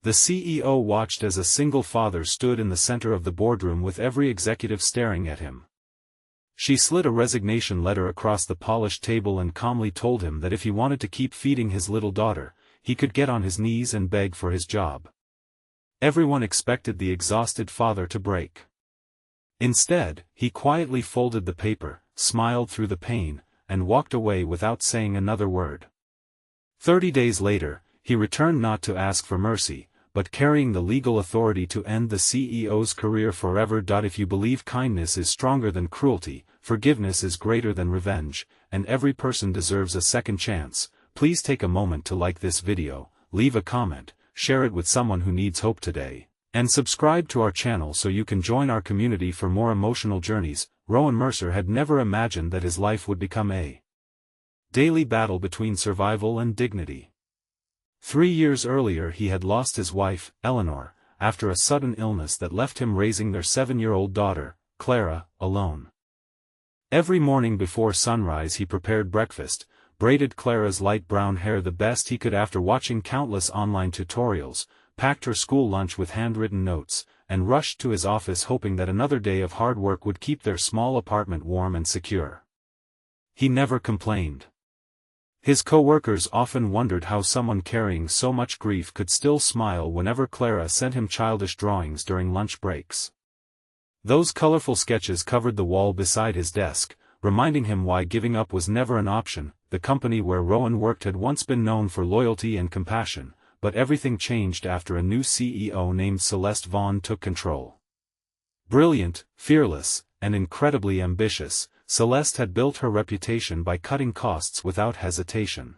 The CEO watched as a single father stood in the center of the boardroom with every executive staring at him. She slid a resignation letter across the polished table and calmly told him that if he wanted to keep feeding his little daughter, he could get on his knees and beg for his job. Everyone expected the exhausted father to break. Instead, he quietly folded the paper, smiled through the pain, and walked away without saying another word. 30 days later, he returned not to ask for mercy, but carrying the legal authority to end the CEO's career forever. If you believe kindness is stronger than cruelty, forgiveness is greater than revenge, and every person deserves a second chance, please take a moment to like this video, leave a comment, share it with someone who needs hope today, and subscribe to our channel so you can join our community for more emotional journeys. Rowan Mercer had never imagined that his life would become a daily battle between survival and dignity. 3 years earlier he had lost his wife, Eleanor, after a sudden illness that left him raising their 7-year-old daughter, Clara, alone. Every morning before sunrise he prepared breakfast, braided Clara's light brown hair the best he could after watching countless online tutorials, packed her school lunch with handwritten notes, and rushed to his office hoping that another day of hard work would keep their small apartment warm and secure. He never complained. His co-workers often wondered how someone carrying so much grief could still smile whenever Clara sent him childish drawings during lunch breaks. Those colorful sketches covered the wall beside his desk, reminding him why giving up was never an option. The company where Rowan worked had once been known for loyalty and compassion, but everything changed after a new CEO named Celeste Vaughn took control. Brilliant, fearless, and incredibly ambitious, Celeste had built her reputation by cutting costs without hesitation.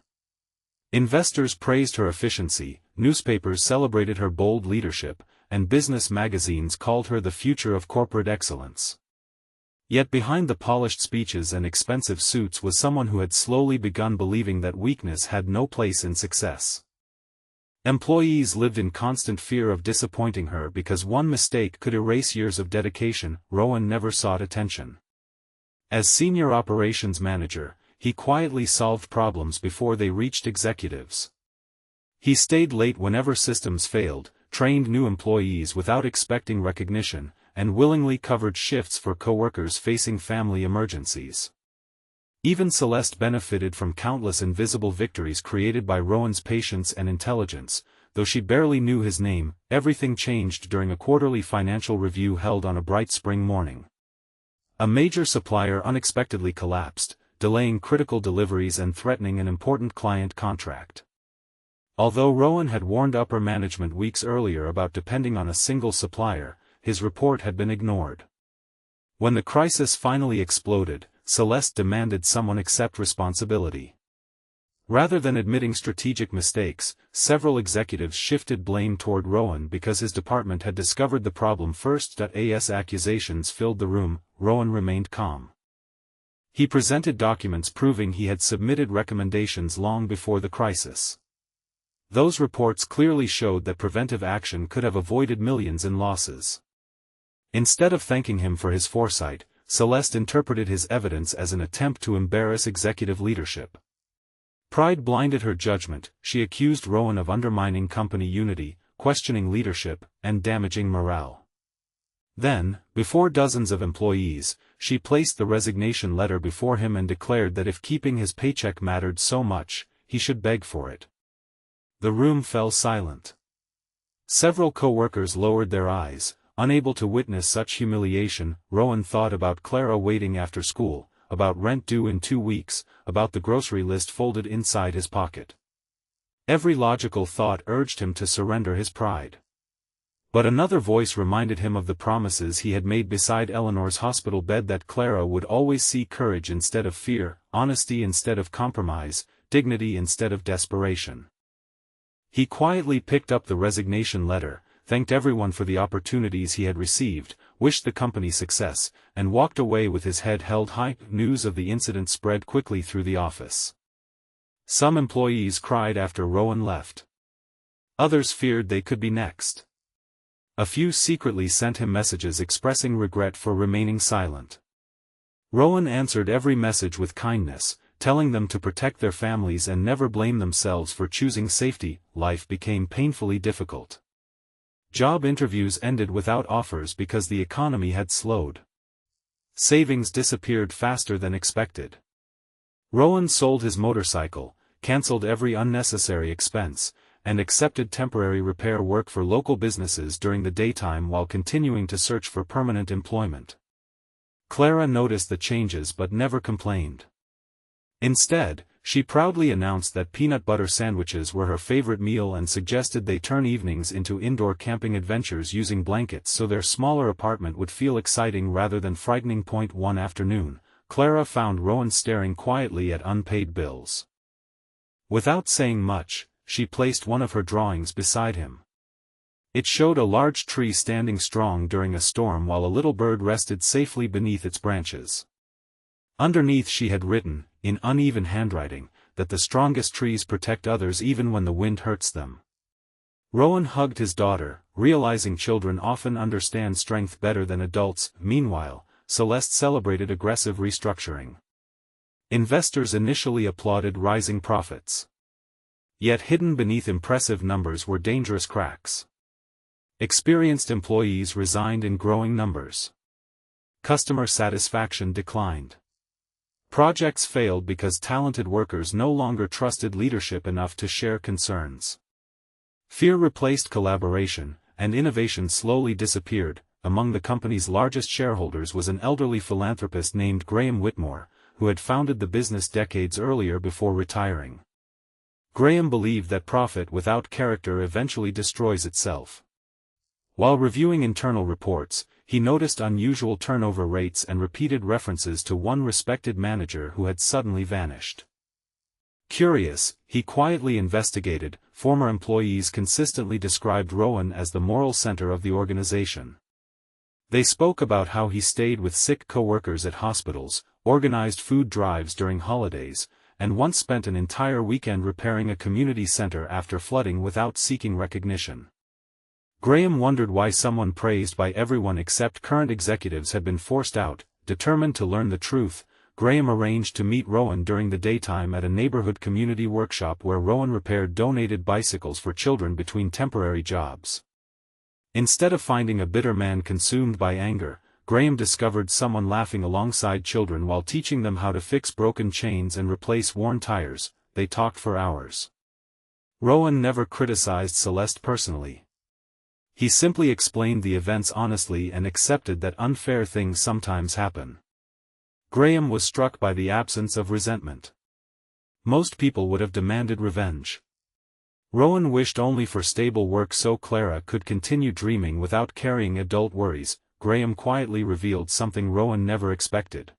Investors praised her efficiency, newspapers celebrated her bold leadership, and business magazines called her the future of corporate excellence. Yet behind the polished speeches and expensive suits was someone who had slowly begun believing that weakness had no place in success. Employees lived in constant fear of disappointing her because one mistake could erase years of dedication. Rowan never sought attention. As senior operations manager, he quietly solved problems before they reached executives. He stayed late whenever systems failed, trained new employees without expecting recognition, and willingly covered shifts for coworkers facing family emergencies. Even Celeste benefited from countless invisible victories created by Rowan's patience and intelligence. Though she barely knew his name, everything changed during a quarterly financial review held on a bright spring morning. A major supplier unexpectedly collapsed, delaying critical deliveries and threatening an important client contract. Although Rowan had warned upper management weeks earlier about depending on a single supplier, his report had been ignored. When the crisis finally exploded, Celeste demanded someone accept responsibility. Rather than admitting strategic mistakes, several executives shifted blame toward Rowan because his department had discovered the problem first. As accusations filled the room, Rowan remained calm. He presented documents proving he had submitted recommendations long before the crisis. Those reports clearly showed that preventive action could have avoided millions in losses. Instead of thanking him for his foresight, Celeste interpreted his evidence as an attempt to embarrass executive leadership. Pride blinded her judgment. She accused Rowan of undermining company unity, questioning leadership, and damaging morale. Then, before dozens of employees, she placed the resignation letter before him and declared that if keeping his paycheck mattered so much, he should beg for it. The room fell silent. Several co-workers lowered their eyes, unable to witness such humiliation. Rowan thought about Clara waiting after school, about rent due in 2 weeks, about the grocery list folded inside his pocket. Every logical thought urged him to surrender his pride. But another voice reminded him of the promises he had made beside Eleanor's hospital bed, that Clara would always see courage instead of fear, honesty instead of compromise, dignity instead of desperation. He quietly picked up the resignation letter, thanked everyone for the opportunities he had received, wished the company success, and walked away with his head held high. News of the incident spread quickly through the office. Some employees cried after Rowan left. Others feared they could be next. A few secretly sent him messages expressing regret for remaining silent. Rowan answered every message with kindness, telling them to protect their families and never blame themselves for choosing safety. Life became painfully difficult. Job interviews ended without offers because the economy had slowed. Savings disappeared faster than expected. Rowan sold his motorcycle, cancelled every unnecessary expense, and accepted temporary repair work for local businesses during the daytime while continuing to search for permanent employment. Clara noticed the changes but never complained. Instead, she proudly announced that peanut butter sandwiches were her favorite meal and suggested they turn evenings into indoor camping adventures using blankets so their smaller apartment would feel exciting rather than frightening. One afternoon, Clara found Rowan staring quietly at unpaid bills. Without saying much, she placed one of her drawings beside him. It showed a large tree standing strong during a storm while a little bird rested safely beneath its branches. Underneath she had written, in uneven handwriting, that the strongest trees protect others even when the wind hurts them. Rowan hugged his daughter, realizing children often understand strength better than adults. Meanwhile, Celeste celebrated aggressive restructuring. Investors initially applauded rising profits. Yet hidden beneath impressive numbers were dangerous cracks. Experienced employees resigned in growing numbers. Customer satisfaction declined. Projects failed because talented workers no longer trusted leadership enough to share concerns. Fear replaced collaboration, and innovation slowly disappeared. Among the company's largest shareholders was an elderly philanthropist named Graham Whitmore, who had founded the business decades earlier before retiring. Graham believed that profit without character eventually destroys itself. While reviewing internal reports, he noticed unusual turnover rates and repeated references to one respected manager who had suddenly vanished. Curious, he quietly investigated. Former employees consistently described Rowan as the moral center of the organization. They spoke about how he stayed with sick co-workers at hospitals, organized food drives during holidays, and once spent an entire weekend repairing a community center after flooding without seeking recognition. Graham wondered why someone praised by everyone except current executives had been forced out. Determined to learn the truth, Graham arranged to meet Rowan during the daytime at a neighborhood community workshop where Rowan repaired donated bicycles for children between temporary jobs. Instead of finding a bitter man consumed by anger, Graham discovered someone laughing alongside children while teaching them how to fix broken chains and replace worn tires. They talked for hours. Rowan never criticized Celeste personally. He simply explained the events honestly and accepted that unfair things sometimes happen. Graham was struck by the absence of resentment. Most people would have demanded revenge. Rowan wished only for stable work so Clara could continue dreaming without carrying adult worries. Graham quietly revealed something Rowan never expected.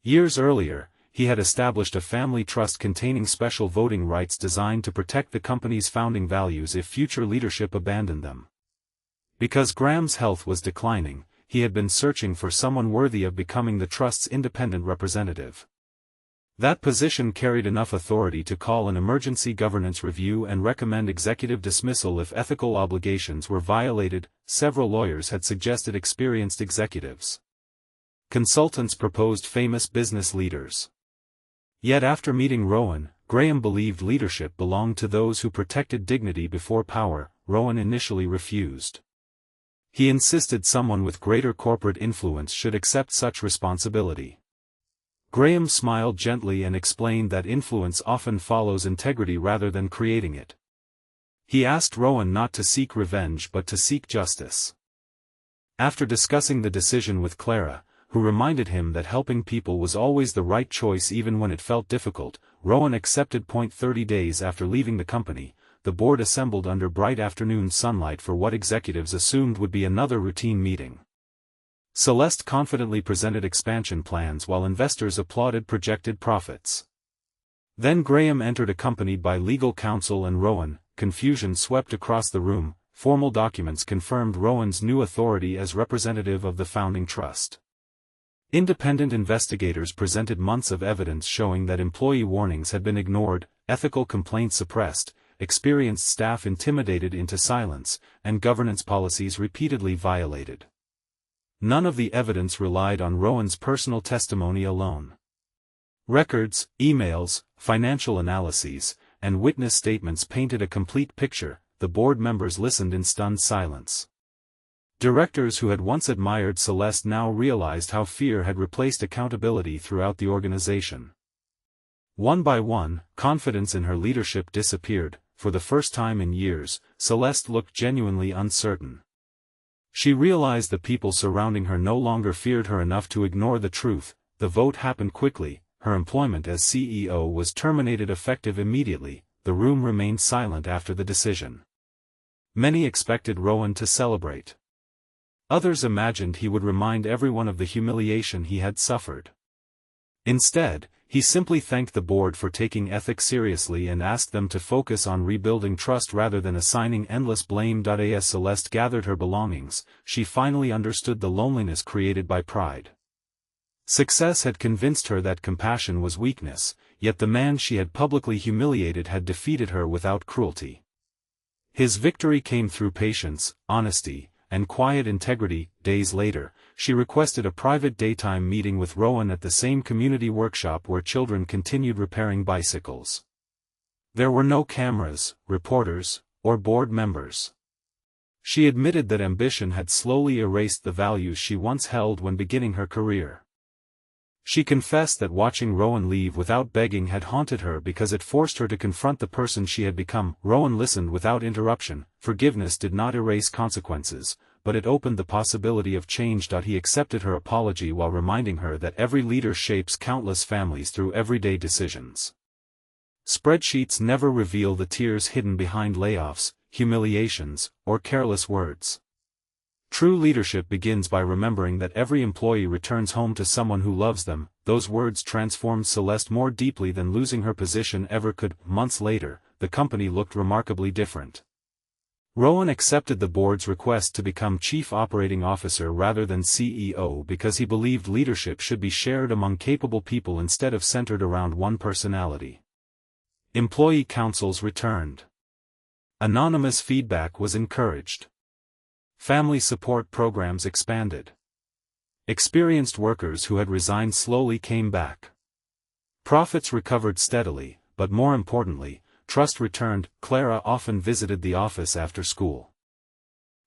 Years earlier, he had established a family trust containing special voting rights designed to protect the company's founding values if future leadership abandoned them. Because Graham's health was declining, he had been searching for someone worthy of becoming the trust's independent representative. That position carried enough authority to call an emergency governance review and recommend executive dismissal if ethical obligations were violated. Several lawyers had suggested experienced executives. Consultants proposed famous business leaders. Yet after meeting Rowan, Graham believed leadership belonged to those who protected dignity before power. Rowan initially refused. He insisted someone with greater corporate influence should accept such responsibility. Graham smiled gently and explained that influence often follows integrity rather than creating it. He asked Rowan not to seek revenge but to seek justice. After discussing the decision with Clara, who reminded him that helping people was always the right choice even when it felt difficult, Rowan accepted. 30 days after leaving the company, the board assembled under bright afternoon sunlight for what executives assumed would be another routine meeting. Celeste confidently presented expansion plans while investors applauded projected profits. Then Graham entered accompanied by legal counsel and Rowan. Confusion swept across the room. Formal documents confirmed Rowan's new authority as representative of the founding trust. Independent investigators presented months of evidence showing that employee warnings had been ignored, ethical complaints suppressed, experienced staff intimidated into silence, and governance policies repeatedly violated. None of the evidence relied on Rowan's personal testimony alone. Records, emails, financial analyses, and witness statements painted a complete picture. the board members listened in stunned silence. Directors who had once admired Celeste now realized how fear had replaced accountability throughout the organization. One by one, confidence in her leadership disappeared. For the first time in years, Celeste looked genuinely uncertain. She realized the people surrounding her no longer feared her enough to ignore the truth. The vote happened quickly, her employment as CEO was terminated effective immediately. The room remained silent after the decision. Many expected Rowan to celebrate. Others imagined he would remind everyone of the humiliation he had suffered. Instead, he simply thanked the board for taking ethics seriously and asked them to focus on rebuilding trust rather than assigning endless blame. As Celeste gathered her belongings, she finally understood the loneliness created by pride. Success had convinced her that compassion was weakness, yet the man she had publicly humiliated had defeated her without cruelty. His victory came through patience, honesty, and quiet integrity. Days later, she requested a private daytime meeting with Rowan at the same community workshop where children continued repairing bicycles. There were no cameras, reporters, or board members. She admitted that ambition had slowly erased the values she once held when beginning her career. She confessed that watching Rowan leave without begging had haunted her because it forced her to confront the person she had become. Rowan listened without interruption. Forgiveness did not erase consequences, but it opened the possibility of change. He accepted her apology while reminding her that every leader shapes countless families through everyday decisions. Spreadsheets never reveal the tears hidden behind layoffs, humiliations, or careless words. True leadership begins by remembering that every employee returns home to someone who loves them. Those words transformed Celeste more deeply than losing her position ever could. Months later, the company looked remarkably different. Rowan accepted the board's request to become Chief Operating Officer rather than CEO because he believed leadership should be shared among capable people instead of centered around one personality. Employee councils returned. Anonymous feedback was encouraged. Family support programs expanded. Experienced workers who had resigned slowly came back. Profits recovered steadily, but more importantly, trust returned. Clara often visited the office after school.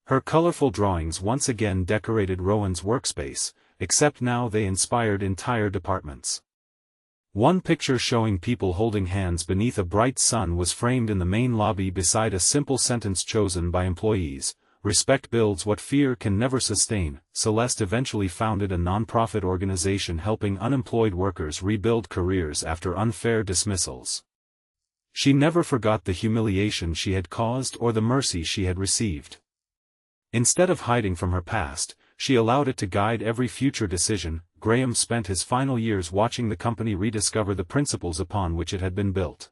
Her colorful drawings once again decorated Rowan's workspace, except now they inspired entire departments. One picture showing people holding hands beneath a bright sun was framed in the main lobby beside a simple sentence chosen by employees: "Respect builds what fear can never sustain." Celeste eventually founded a non-profit organization helping unemployed workers rebuild careers after unfair dismissals. She never forgot the humiliation she had caused or the mercy she had received. Instead of hiding from her past, she allowed it to guide every future decision. Graham spent his final years watching the company rediscover the principles upon which it had been built.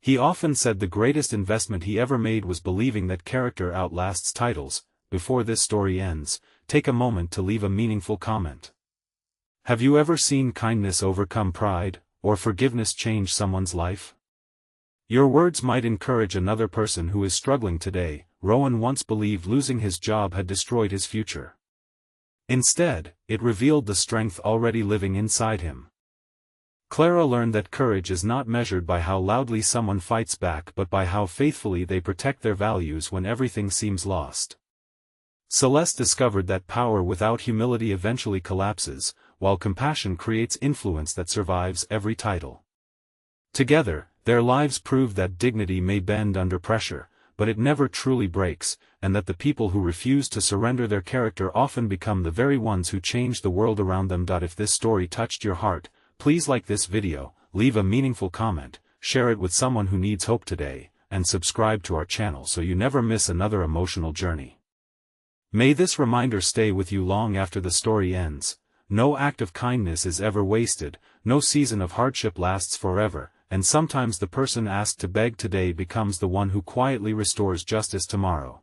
He often said the greatest investment he ever made was believing that character outlasts titles. Before this story ends, take a moment to leave a meaningful comment. Have you ever seen kindness overcome pride, or forgiveness change someone's life? Your words might encourage another person who is struggling today. Rowan once believed losing his job had destroyed his future. Instead, it revealed the strength already living inside him. Clara learned that courage is not measured by how loudly someone fights back but by how faithfully they protect their values when everything seems lost. Celeste discovered that power without humility eventually collapses, while compassion creates influence that survives every title. Together, their lives proved that dignity may bend under pressure, but it never truly breaks, and that the people who refuse to surrender their character often become the very ones who change the world around them. If this story touched your heart, please like this video, leave a meaningful comment, share it with someone who needs hope today, and subscribe to our channel so you never miss another emotional journey. May this reminder stay with you long after the story ends. No act of kindness is ever wasted, no season of hardship lasts forever, and sometimes the person asked to beg today becomes the one who quietly restores justice tomorrow.